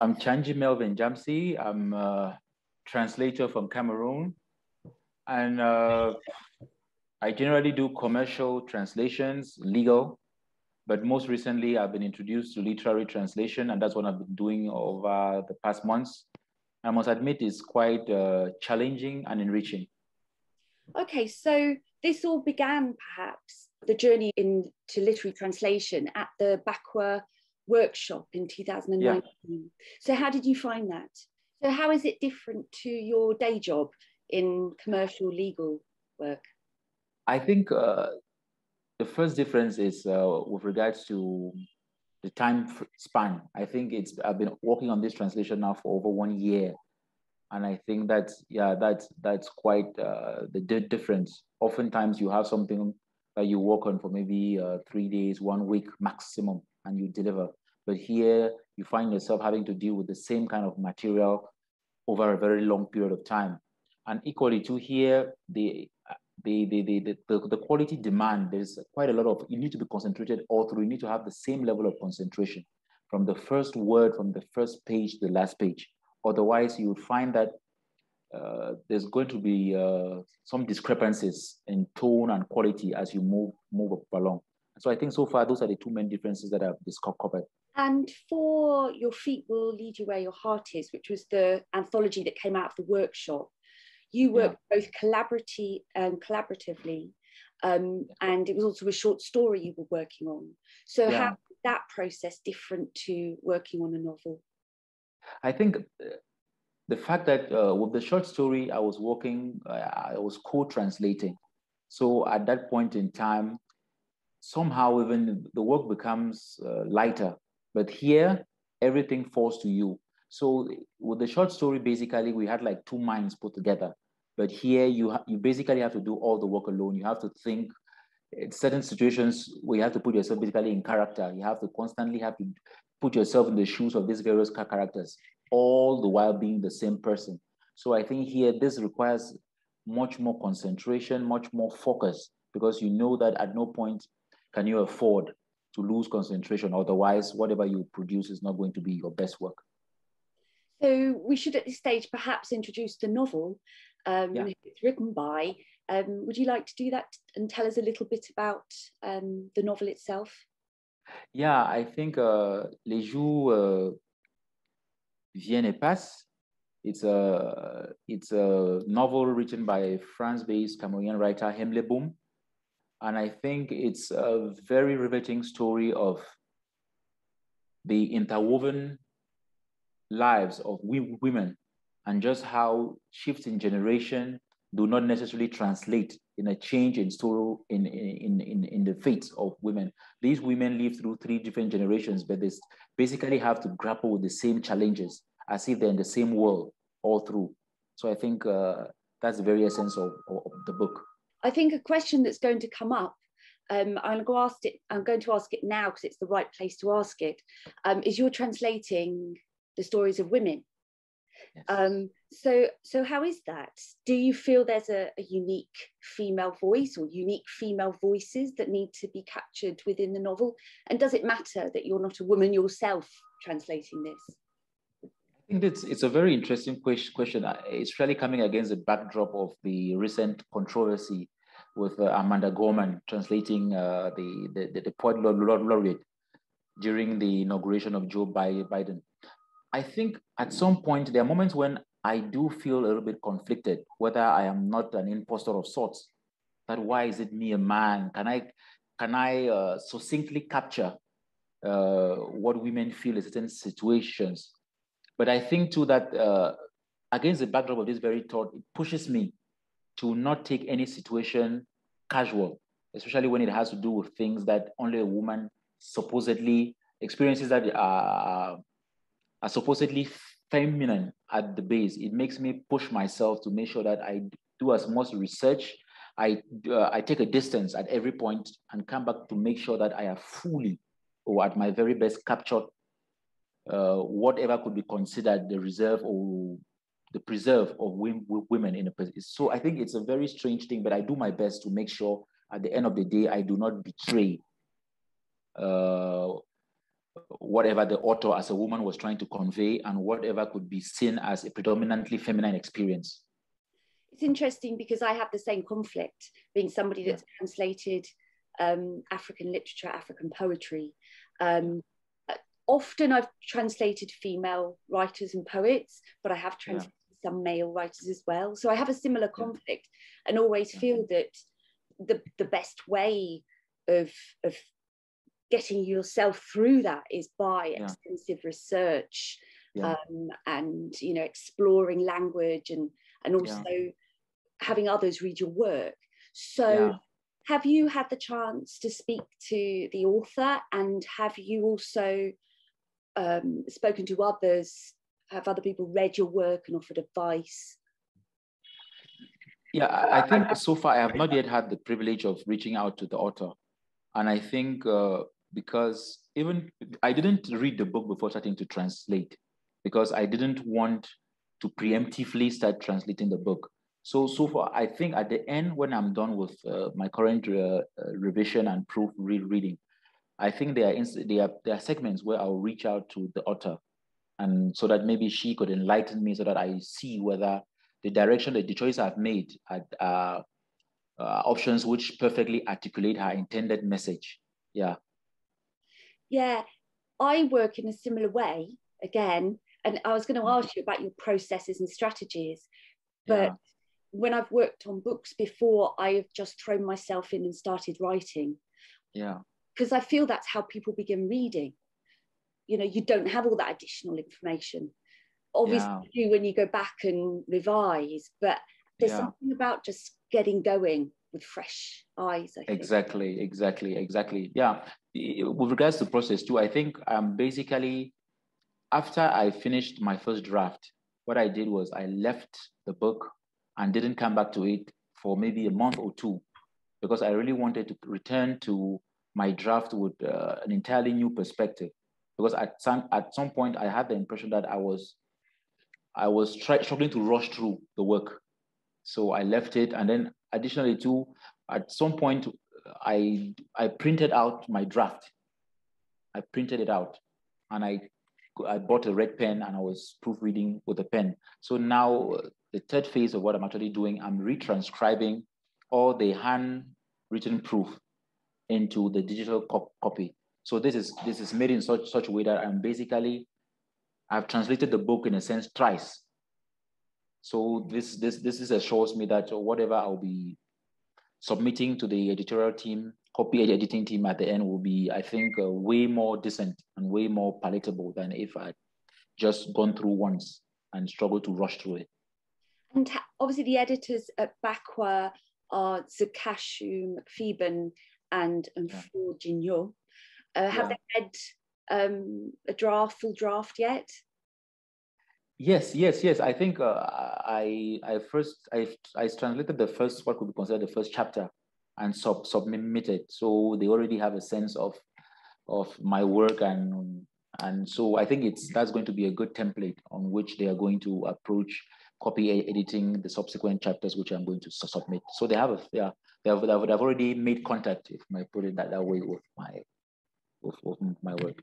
I'm Nchanji Njamnsi. I'm a translator from Cameroon. And I generally do commercial translations, legal. But most recently, I've been introduced to literary translation, and that's what I've been doing over the past months. I must admit, it's quite challenging and enriching. Okay, so this all began perhaps the journey into literary translation at the Bakwa workshop in 2019. Yeah. So how did you find that? So how is it different to your day job in commercial legal work? I think the first difference is with regards to the time span. I think I've been working on this translation now for over 1 year. And I think that's quite the difference. Oftentimes you have something that you work on for maybe 3 days, 1 week maximum, and you deliver. But here you find yourself having to deal with the same kind of material over a very long period of time. And equally to here, the quality demand, there's quite a lot of, you need to be concentrated all through. You need to have the same level of concentration from the first word, from the first page to the last page. Otherwise, you would find that there's going to be some discrepancies in tone and quality as you move up along. So I think so far, those are the two main differences that I've covered. And for Your Feet Will Lead You Where Your Heart Is, which was the anthology that came out of the workshop, you worked both collaboratively, and it was also a short story you were working on. So how is that process different to working on a novel? I think the fact that with the short story, I was co-translating. So at that point in time, somehow even the work becomes lighter. But here, everything falls to you. So with the short story, basically, we had like two minds put together. But here, you basically have to do all the work alone. You have to think in certain situations where you have to put yourself basically in character. You have to constantly put yourself in the shoes of these various characters, all the while being the same person. So I think here, this requires much more concentration, much more focus, because you know that at no point can you afford to lose concentration. Otherwise, whatever you produce is not going to be your best work. So we should at this stage perhaps introduce the novel it's written by. Would you like to do that and tell us a little bit about the novel itself? Yeah, I think Les jours viennent et passent. It's a novel written by France-based Cameroonian writer Hemley Boum. And I think it's a very riveting story of the interwoven lives of women and just how shifts in generation do not necessarily translate in a change in story in the fates of women. These women live through 3 different generations, but they basically have to grapple with the same challenges as if they're in the same world all through. So I think that's the very essence of the book. I think a question that's going to come up, I'm going to ask it now because it's the right place to ask it, is you're translating the stories of women. Yes. So how is that? Do you feel there's a unique female voice or unique female voices that need to be captured within the novel? And does it matter that you're not a woman yourself translating this? I think it's a very interesting question. It's really coming against the backdrop of the recent controversy with Amanda Gorman translating the poet laureate during the inauguration of Joe Biden. I think at some point, there are moments when I do feel a little bit conflicted, whether I am not an imposter of sorts, that why is it me, a man? Can I succinctly capture what women feel in certain situations? But I think too that against the backdrop of this very thought, it pushes me to not take any situation casual, especially when it has to do with things that only a woman supposedly experiences that are supposedly feminine at the base. It makes me push myself to make sure that I do as much research. I take a distance at every point and come back to make sure that I have fully or at my very best captured whatever could be considered the reserve or the preserve of women in a position. So I think it's a very strange thing, but I do my best to make sure at the end of the day, I do not betray whatever the author as a woman was trying to convey and whatever could be seen as a predominantly feminine experience. It's interesting because I have the same conflict, being somebody that's translated African literature, African poetry. Often I've translated female writers and poets, but I have translated some male writers as well. So I have a similar conflict and always feel that the best way of getting yourself through that is by extensive research and, you know, exploring language and also having others read your work. So have you had the chance to speak to the author, and have you also spoken to others? Have other people read your work and offered advice? Yeah, I think so far I have not yet had the privilege of reaching out to the author. And I think because even I didn't read the book before starting to translate, because I didn't want to preemptively start translating the book. So far, I think at the end, when I'm done with my current revision and proof reading, I think there are segments where I'll reach out to the author, and so that maybe she could enlighten me, so that I see whether the direction, the choice I've made are options which perfectly articulate her intended message. Yeah. Yeah, I work in a similar way again, and I was going to ask you about your processes and strategies, but when I've worked on books before, I have just thrown myself in and started writing. Yeah. Because I feel that's how people begin reading. You know, you don't have all that additional information. Obviously, you do when you go back and revise, but there's something about just getting going with fresh eyes, I think. Exactly. Yeah. With regards to process too, I think basically, after I finished my first draft, what I did was I left the book and didn't come back to it for maybe a month or two, because I really wanted to return to my draft with an entirely new perspective. Because at some point I had the impression that I was struggling to rush through the work. So I left it, and then additionally too, at some point I printed out my draft. I printed it out, and I bought a red pen and I was proofreading with a pen. So now the third phase of what I'm actually doing, I'm retranscribing all the handwritten proof into the digital copy. So this is made in such a way that I've translated the book in a sense twice. So this assures me that whatever I'll be submitting to the editorial team, copy editing team at the end will be, I think, way more decent and way more palatable than if I'd just gone through once and struggled to rush through it. And obviously the editors at Bakwa are Zakashu, McPheben, and Forginho. Have they read a full draft yet? Yes. I think I translated the first, what could be considered the first chapter, and submitted. So they already have a sense of my work, and so I think that's going to be a good template on which they are going to approach copy editing the subsequent chapters, which I'm going to submit. So they have they've already made contact, if I put it that way, with my work.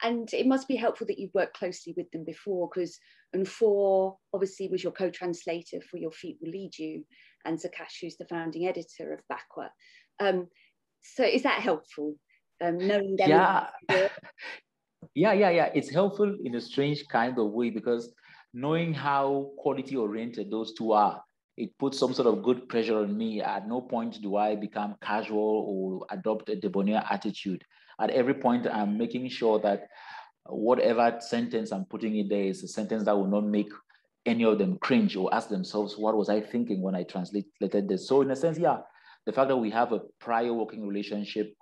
And it must be helpful that you've worked closely with them before, because Nfor obviously was your co-translator for Your Feet Will Lead You, and Zakashu's the founding editor of Bakwa. So is that helpful? Knowing them? Yeah. It's helpful in a strange kind of way, because knowing how quality oriented those two are, it puts some sort of good pressure on me. At no point do I become casual or adopt a debonair attitude. At every point, I'm making sure that whatever sentence I'm putting in there is a sentence that will not make any of them cringe or ask themselves, what was I thinking when I translated this? So in a sense, the fact that we have a prior working relationship,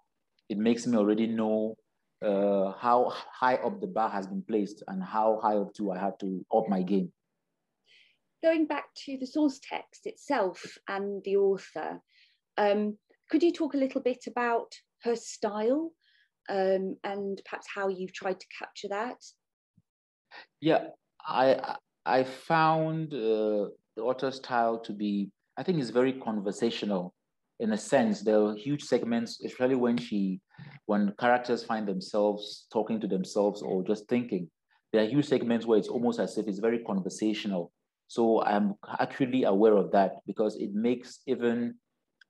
it makes me already know how high up the bar has been placed and how high up I have to up my game. Going back to the source text itself and the author, could you talk a little bit about her style and perhaps how you've tried to capture that? Yeah, I found the author's style to be, I think it's very conversational in a sense. There are huge segments, especially when she when characters find themselves talking to themselves or just thinking, there are huge segments where it's almost as if it's very conversational. So I'm actually aware of that because it makes even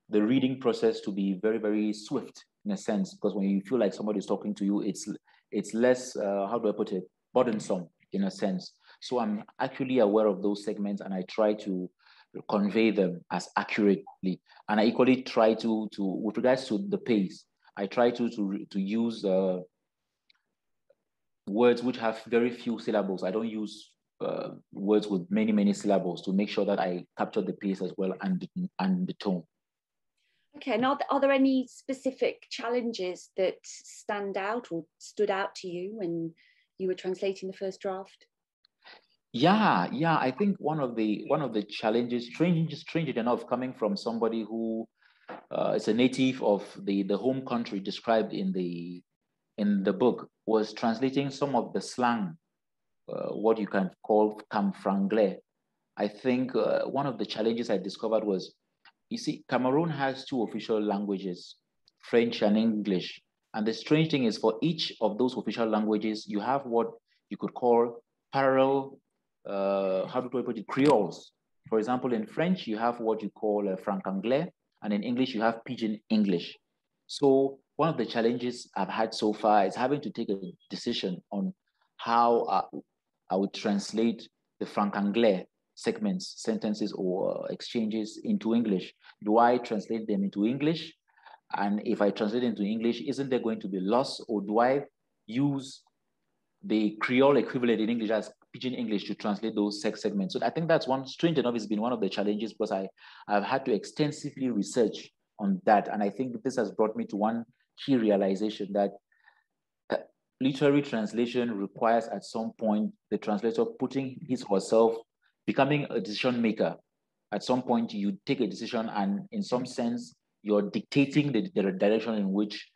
the reading process to be very, very swift in a sense, because when you feel like somebody is talking to you, it's less, how do I put it, burdensome in a sense. So I'm actually aware of those segments and I try to convey them as accurately. And I equally try to with regards to the pace, I try to use words which have very few syllables. I don't use words with many, many syllables to make sure that I capture the pace as well and the tone. Okay, and are there any specific challenges that stand out or stood out to you when you were translating the first draft? Yeah. I think one of the challenges, strange enough, coming from somebody who is a native of the home country described in the book, was translating some of the slang, what you can call cam franglais. I think one of the challenges I discovered was, you see, Cameroon has two official languages, French and English. And the strange thing is, for each of those official languages, you have what you could call parallel, how do I put it, creoles. For example, in French, you have what you call franc-anglais, and in English, you have pidgin English. So one of the challenges I've had so far is having to take a decision on how I would translate the franc-anglais segments, sentences, or exchanges into English. Do I translate them into English? And if I translate into English, isn't there going to be loss? Or do I use the Creole equivalent in English as pidgin English to translate those segments? So I think that's one, strange enough, it's been one of the challenges, because I've had to extensively research on that. And I think this has brought me to one key realization, that literary translation requires at some point the translator putting his or herself, becoming a decision maker. At some point, you take a decision, and in some sense, you're dictating the direction in which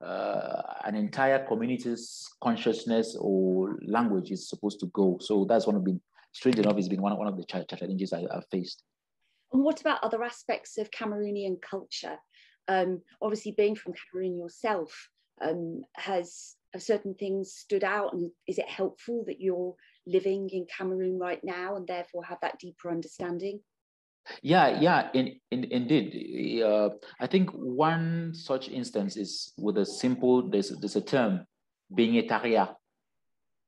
an entire community's consciousness or language is supposed to go. So that's one of the, strange enough, it's been one of the challenges I've faced. And what about other aspects of Cameroonian culture? Obviously, being from Cameroon yourself, have certain things stood out, and is it helpful that you're living in Cameroon right now and therefore have that deeper understanding? Yeah, indeed. I think one such instance is with a simple, there's a term, viennent.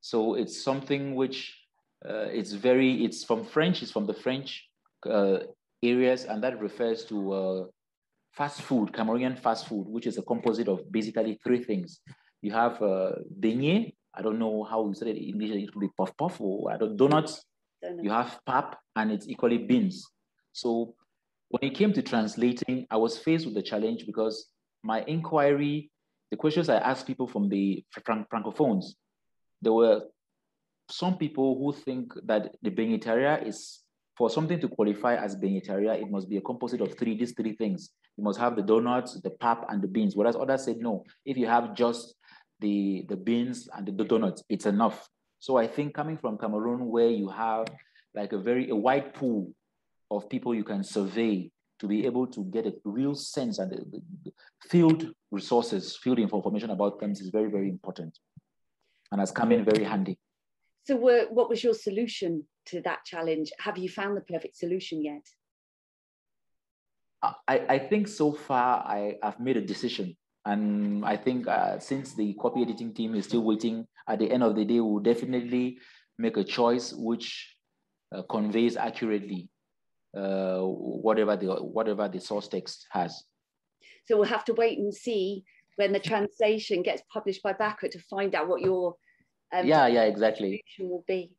So it's something which it's from French, it's from the French areas, and that refers to fast food, Cameroonian fast food, which is a composite of basically three things. You have beignet, I don't know how you say it in English, it could be puff puff, or I don't, donuts. You have pap, and it's equally beans. So when it came to translating, I was faced with the challenge because my inquiry, the questions I asked people from the francophones, there were some people who think that the beigneteria is, for something to qualify as beigneteria, it must be a composite of these three things. You must have the donuts, the pap, and the beans. Whereas others said, no, if you have just the beans and the donuts, it's enough. So I think coming from Cameroon, where you have like a wide pool of people you can survey to be able to get a real sense, and the field resources, field information about them is very, very important, and has come in very handy. So what was your solution to that challenge? Have you found the perfect solution yet? I think so far I've made a decision. And I think since the copy editing team is still waiting, at the end of the day, we'll definitely make a choice which conveys accurately whatever the source text has. So we'll have to wait and see when the translation gets published by Backward to find out what your yeah, exactly. Solution will be.